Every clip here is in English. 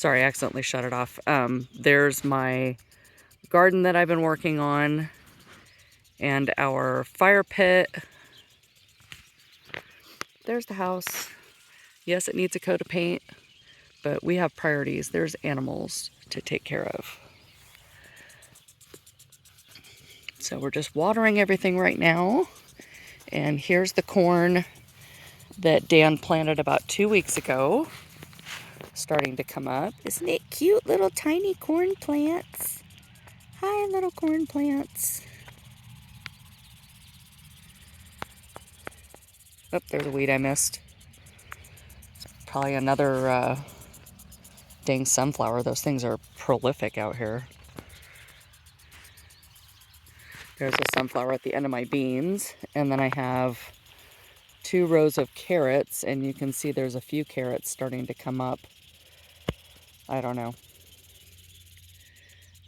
Sorry, I accidentally shut it off. There's my garden that I've been working on and our fire pit. There's the house. Yes, it needs a coat of paint, but we have priorities. There's animals to take care of. So we're just watering everything right now. And here's the corn that Dan planted about 2 weeks ago, starting to come up. Isn't it cute, little tiny corn plants? Hi, little corn plants. Oh, there's a weed I missed. Probably another dang sunflower. Those things are prolific out here. There's a sunflower at the end of my beans. And then I have 2 rows of carrots, and you can see there's a few carrots starting to come up. I don't know.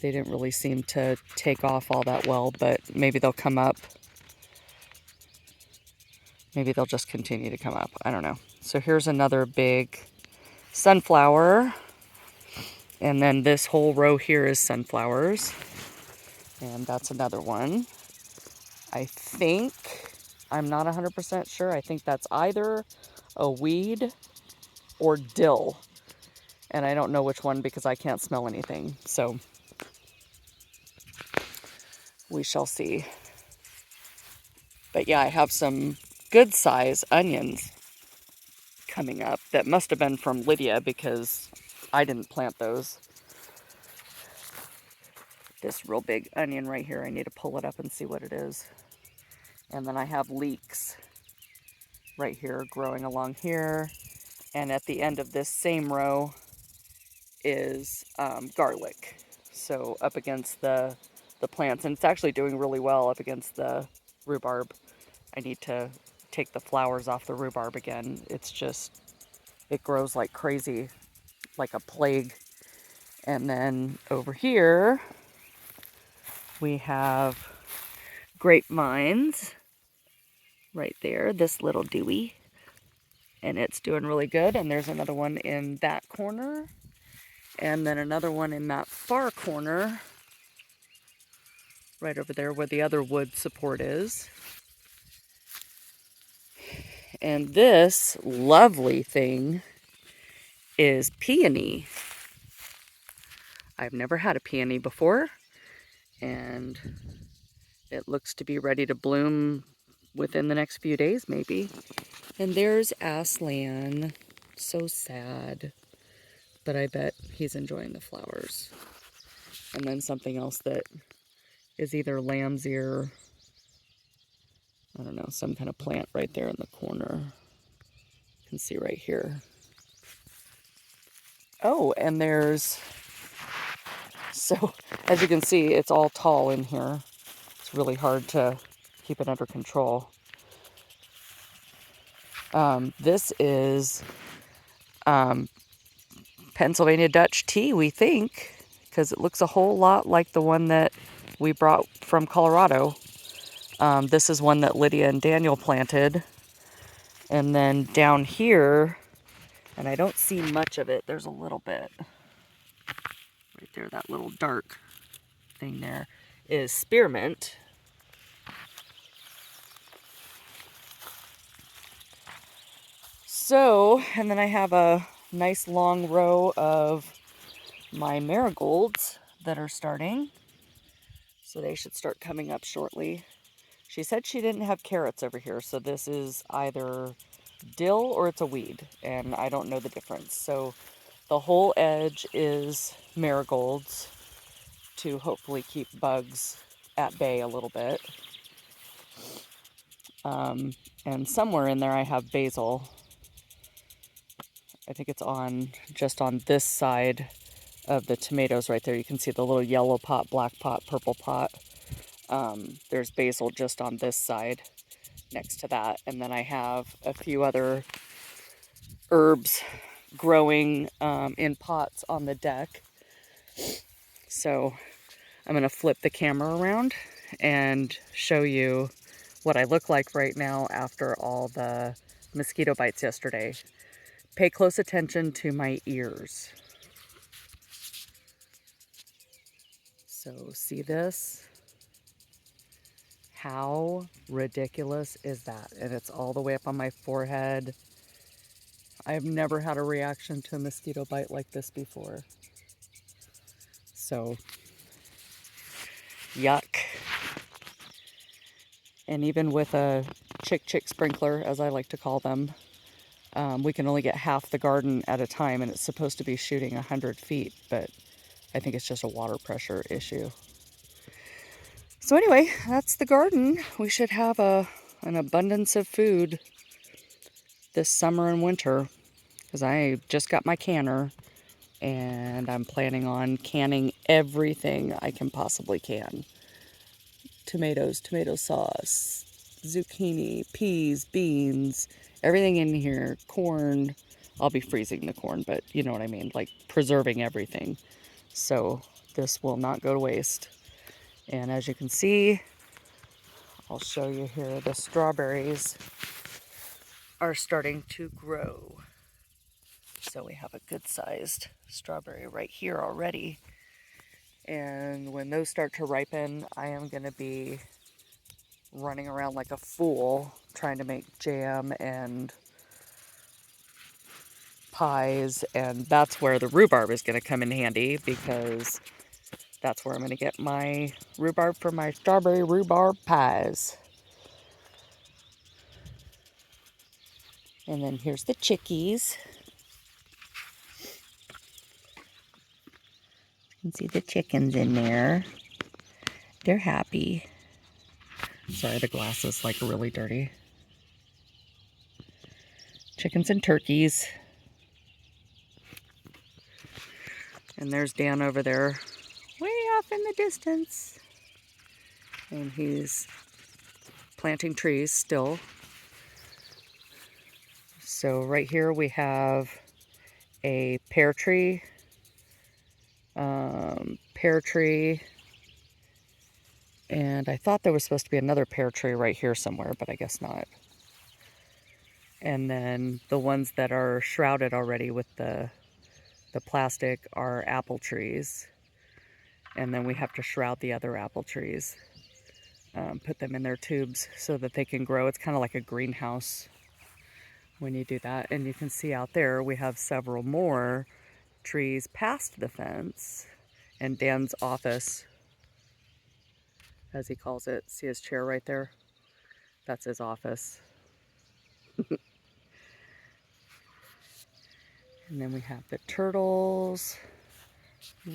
They didn't really seem to take off all that well, but maybe they'll come up. Maybe they'll just continue to come up. I don't know. So here's another big sunflower. And then this whole row here is sunflowers. And that's another one. I think, I'm not 100% sure. I think that's either a weed or dill. And I don't know which one because I can't smell anything. So we shall see. But yeah, I have some good size onions coming up that must have been from Lydia because I didn't plant those. This real big onion right here, I need to pull it up and see what it is. And then I have leeks right here growing along here. And at the end of this same row is garlic. So up against the plants, and it's actually doing really well up against the rhubarb. I need to take the flowers off the rhubarb again. It's just, it grows like crazy, like a plague. And then over here, we have grapevines right there, this little Dewey. And it's doing really good. And there's another one in that corner. And then another one in that far corner, right over there where the other wood support is. And this lovely thing is peony. I've never had a peony before, and it looks to be ready to bloom within the next few days, maybe. And there's Aslan. So sad. But I bet he's enjoying the flowers. And then something else that is either lamb's ear, I don't know, some kind of plant right there in the corner. You can see right here. Oh, and there's, so as you can see, it's all tall in here. It's really hard to keep it under control. This is Pennsylvania Dutch tea, we think, because it looks a whole lot like the one that we brought from Colorado. This is one that Lydia and Daniel planted. And then down here, and I don't see much of it, there's a little bit. Right there, that little dark thing there is spearmint. So, and then I have a nice long row of my marigolds that are starting. So they should start coming up shortly. She said she didn't have carrots over here, so this is either dill or it's a weed, and I don't know the difference. So the whole edge is marigolds to hopefully keep bugs at bay a little bit. And somewhere in there I have basil. I think it's just on this side of the tomatoes right there. You can see the little yellow pot, black pot, purple pot. There's basil just on this side next to that. And then I have a few other herbs growing in pots on the deck. So I'm going to flip the camera around and show you what I look like right now after all the mosquito bites yesterday. Pay close attention to my ears. So see this? How ridiculous is that? And it's all the way up on my forehead. I've never had a reaction to a mosquito bite like this before. So, yuck. And even with a chick sprinkler, as I like to call them, we can only get half the garden at a time, and it's supposed to be shooting 100 feet, but I think it's just a water pressure issue. So anyway, that's the garden. We should have an abundance of food this summer and winter, because I just got my canner, and I'm planning on canning everything I can possibly can. Tomatoes, tomato sauce, zucchini, peas, beans, everything in here, corn. I'll be freezing the corn, but you know what I mean, like preserving everything. So this will not go to waste. And as you can see, I'll show you here, the strawberries are starting to grow. So we have a good sized strawberry right here already. And when those start to ripen, I am going to be running around like a fool trying to make jam and pies, and that's where the rhubarb is going to come in handy, because that's where I'm going to get my rhubarb for my strawberry rhubarb pies. And then here's the chickies. You can see the chickens in there. They're happy. Sorry, the glass is like really dirty. Chickens and turkeys. And there's Dan over there, way off in the distance. And he's planting trees still. So right here we have a pear tree, and I thought there was supposed to be another pear tree right here somewhere, but I guess not. And then the ones that are shrouded already with the plastic are apple trees. And then we have to shroud the other apple trees, put them in their tubes so that they can grow. It's kind of like a greenhouse when you do that. And you can see out there we have several more trees past the fence. And Dan's office, as he calls it, see his chair right there? That's his office. And then we have the turtles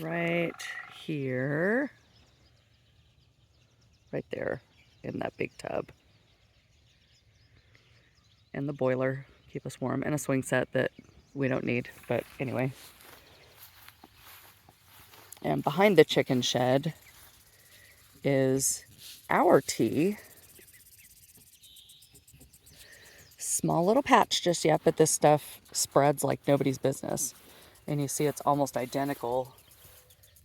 right here, right there in that big tub. And the boiler, keep us warm, and a swing set that we don't need, but anyway. And behind the chicken shed is our tea. Small little patch just yet, but this stuff spreads like nobody's business. And you see it's almost identical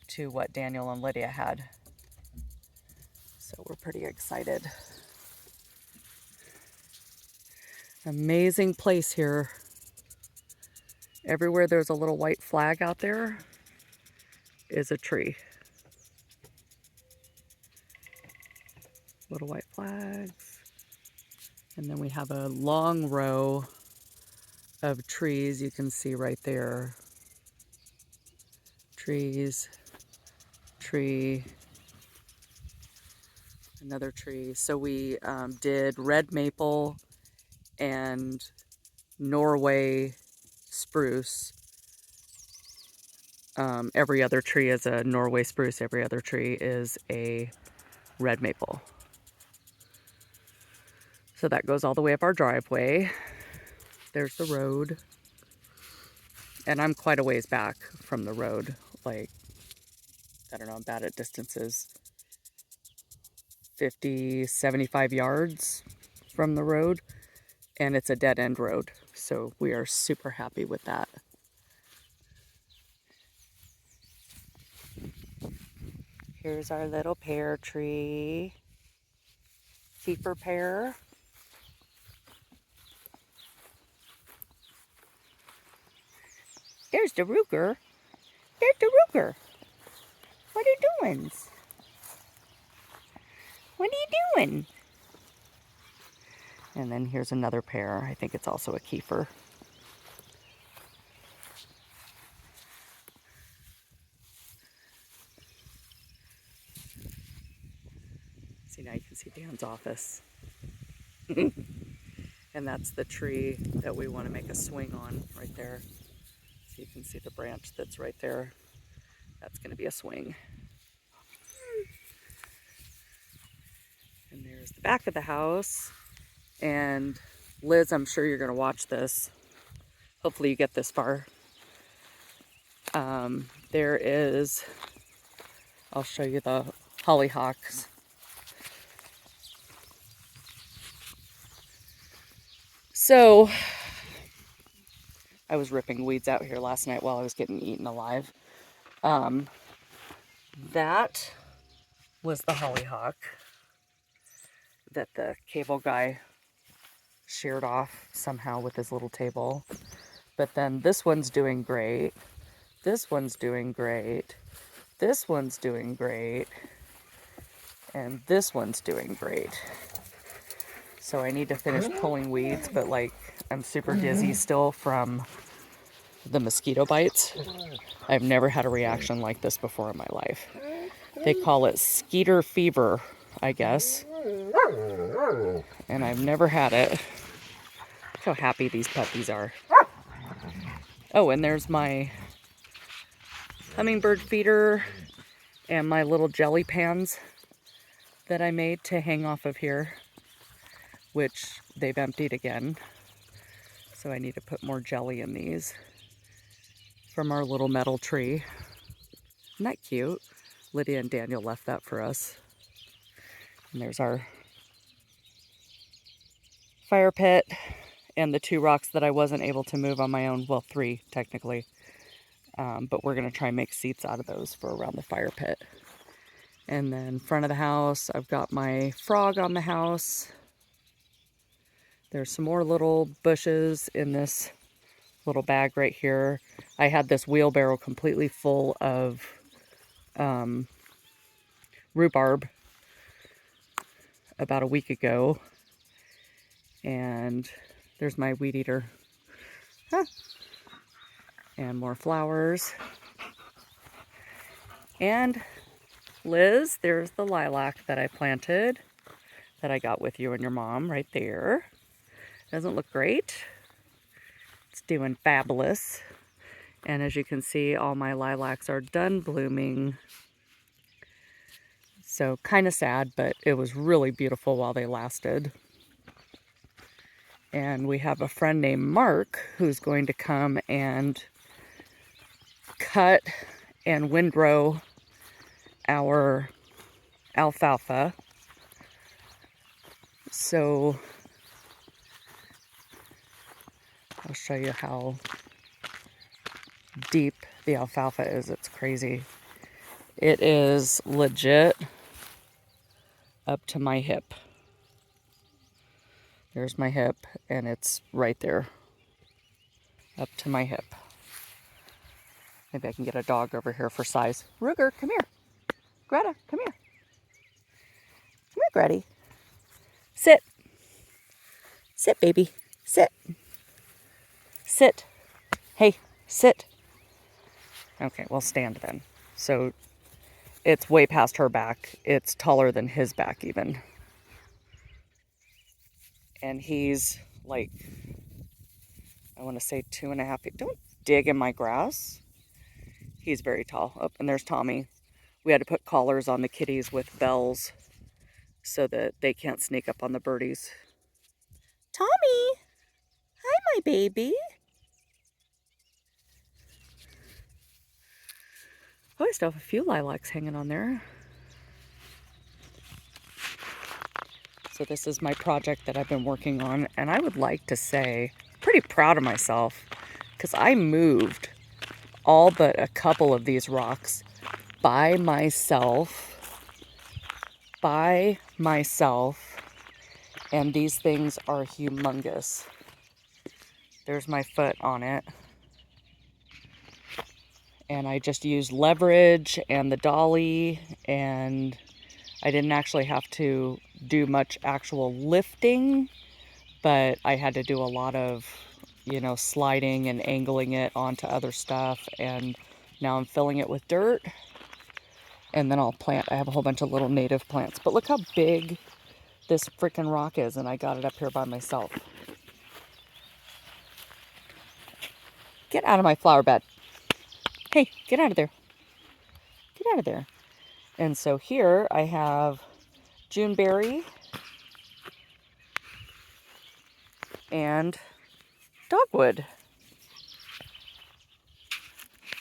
to what Daniel and Lydia had. So we're pretty excited. Amazing place here. Everywhere there's a little white flag out there is a tree. Little white flags. And then we have a long row of trees you can see right there. Trees, tree, another tree. So we did red maple and Norway spruce. Every other tree is a Norway spruce. Every other tree is a red maple. So that goes all the way up our driveway. There's the road. And I'm quite a ways back from the road. Like, I don't know, I'm bad at distances. 50, 75 yards from the road. And it's a dead end road. So we are super happy with that. Here's our little pear tree. Keeper pear. There's the Ruger. There's the Ruger. What are you doing? What are you doing? And then here's another pear. I think it's also a kefir. See, now you can see Dan's office. And that's the tree that we want to make a swing on right there. So you can see the branch that's right there. That's going to be a swing. And there's the back of the house. And Liz, I'm sure you're going to watch this. Hopefully you get this far. There is, I'll show you the hollyhocks. So, I was ripping weeds out here last night while I was getting eaten alive. That was the hollyhock that the cable guy sheared off somehow with his little table. But then this one's doing great. This one's doing great. This one's doing great. And this one's doing great. So I need to finish pulling weeds, but like I'm super dizzy still from the mosquito bites. I've never had a reaction like this before in my life. They call it skeeter fever, I guess. And I've never had it. Look how happy these puppies are. Oh, and there's my hummingbird feeder and my little jelly pans that I made to hang off of here, which they've emptied again. So I need to put more jelly in these from our little metal tree. Isn't that cute? Lydia and Daniel left that for us. And there's our fire pit and the 2 rocks that I wasn't able to move on my own. Well, 3 technically. But we're going to try and make seats out of those for around the fire pit. And then front of the house, I've got my frog on the house. There's some more little bushes in this little bag right here. I had this wheelbarrow completely full of rhubarb about a week ago. And there's my weed eater. Huh. And more flowers. And Liz, there's the lilac that I planted that I got with you and your mom right there. Doesn't look great. It's doing fabulous. And as you can see, all my lilacs are done blooming. So kind of sad, but it was really beautiful while they lasted. And we have a friend named Mark who's going to come and cut and windrow our alfalfa. So I'll show you how deep the alfalfa is. It's crazy. It is legit up to my hip. There's my hip, and it's right there. Up to my hip. Maybe I can get a dog over here for size. Ruger, come here. Greta, come here. Come here, Gretty. Sit. Sit, baby. Sit. Sit. Hey, sit. Okay, well, stand then. So it's way past her back. It's taller than his back even. And he's like, I want to say 2.5 feet. Don't dig in my grass. He's very tall. Oh, and there's Tommy. We had to put collars on the kitties with bells so that they can't sneak up on the birdies. Tommy! Hi, my baby. Oh, I still have a few lilacs hanging on there. So this is my project that I've been working on, and I would like to say, pretty proud of myself, because I moved all but a couple of these rocks by myself, and these things are humongous. There's my foot on it. And I just used leverage and the dolly, and I didn't actually have to do much actual lifting, but I had to do a lot of, you know, sliding and angling it onto other stuff. And now I'm filling it with dirt, and then I'll plant. I have a whole bunch of little native plants, but look how big this freaking rock is, and I got it up here by myself. Get out of my flower bed. Hey, get out of there. Get out of there. And so here I have Juneberry and dogwood.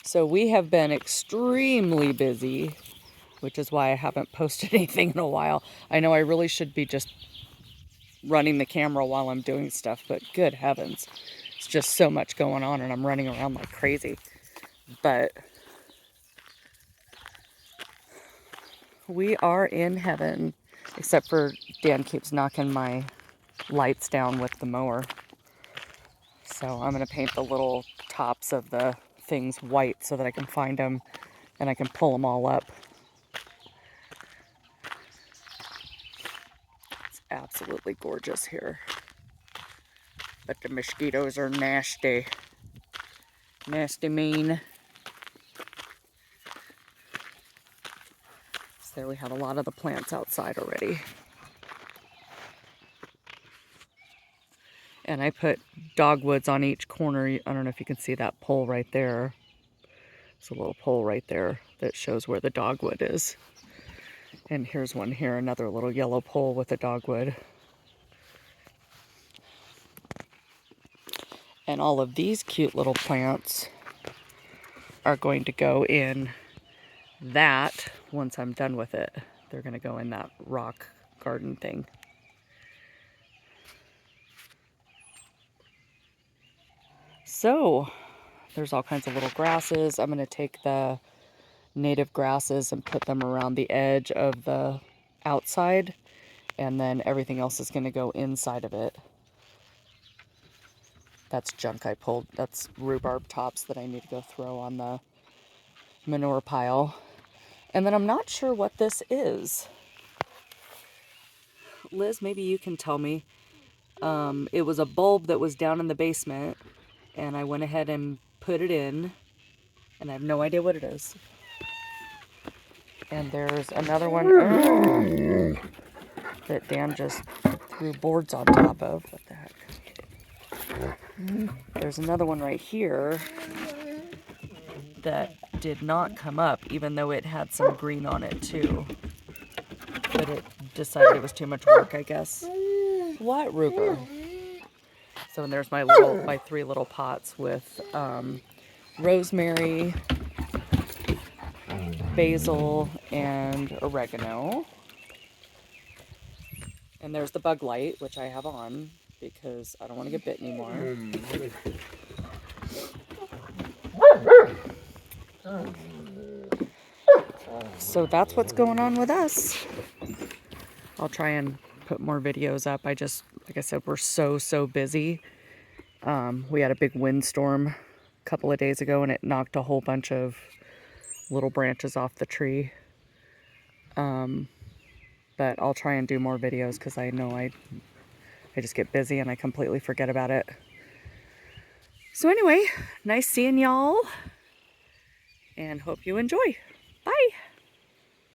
So we have been extremely busy, which is why I haven't posted anything in a while. I know I really should be just running the camera while I'm doing stuff, but good heavens, it's just so much going on and I'm running around like crazy. But we are in heaven, except for Dan keeps knocking my lights down with the mower. So I'm going to paint the little tops of the things white so that I can find them and I can pull them all up. It's absolutely gorgeous here. But the mosquitoes are nasty. Nasty mean. So there we have a lot of the plants outside already. And I put dogwoods on each corner. I don't know if you can see that pole right there. There's a little pole right there that shows where the dogwood is. And here's one here, another little yellow pole with a dogwood. And all of these cute little plants are going to go in that once I'm done with it. They're going to go in that rock garden thing. So there's all kinds of little grasses. I'm going to take the native grasses and put them around the edge of the outside, and then everything else is going to go inside of it. That's junk I pulled. That's rhubarb tops that I need to go throw on the manure pile. And then I'm not sure what this is. Liz, maybe you can tell me. It was a bulb that was down in the basement, and I went ahead and put it in, and I have no idea what it is. And there's another one that Dan just threw boards on top of. What the heck? There's another one right here that did not come up, even though it had some green on it too. But it decided it was too much work, I guess. What, Ruger? So and there's my three little pots with rosemary, basil, and oregano. And there's the bug light, which I have on because I don't want to get bit anymore. So that's what's going on with us. I'll try and put more videos up. Like I said, we're so busy. We had a big windstorm a couple of days ago, and it knocked a whole bunch of little branches off the tree. But I'll try and do more videos because I know I just get busy and I completely forget about it. So anyway, nice seeing y'all, and hope you enjoy. Bye.